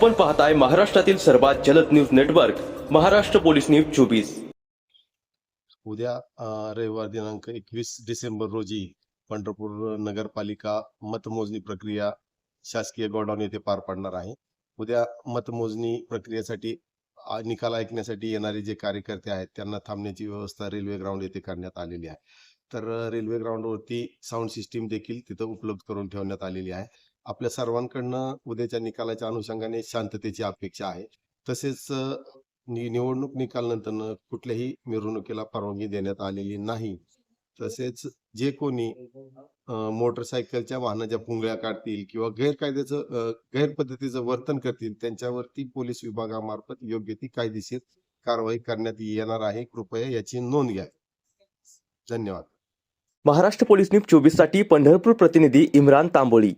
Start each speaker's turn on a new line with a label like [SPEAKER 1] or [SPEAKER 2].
[SPEAKER 1] आपण पाहताय महाराष्ट्रातील सर्वात जलद news network Maharashtra police news 24।
[SPEAKER 2] उद्या रविवार दिनांक 21 डिसेंबर रोजी पंढरपूर नगरपालिका मतमोजणी प्रक्रिया शासकीय गोडाऊन येथे पार पडणार आहे। उद्या मतमोजणी प्रक्रियेसाठी निकाल ऐकण्यासाठी येणारे जे कार्यकर्ते आहेत त्यांना थांबण्याची व्यवस्था रेल्वे ग्राउंड येथे करण्यात आलेली आहे। तर रेल्वे ग्राउंडवरती साऊंड सिस्टीम देखील तिथं उपलब्ध करून ठेवण्यात आलेली आहे। आपल्या सर्वांकडनं उद्याच्या निकालाच्या अनुषंगाने शांततेची अपेक्षा आहे। तसेच निवडणूक निकालानंतर कुठल्याही मिरवणुकीला परवानगी देण्यात आलेली नाही। तसेच जे कोणी मोटरसायकलच्या वाहनाच्या पुंगळ्या काढतील किंवा गैर पद्धतीचं वर्तन करतील त्यांच्यावरती पोलीस विभागामार्फत योग्य ती कायदेशीर कारवाई करण्यात येणार आहे। कृपया याची नोंद घ्या। धन्यवाद।
[SPEAKER 1] महाराष्ट्र पोलीस न्यूज 24 साठी पंढरपूर प्रतिनिधी इम्रान तांबोळी।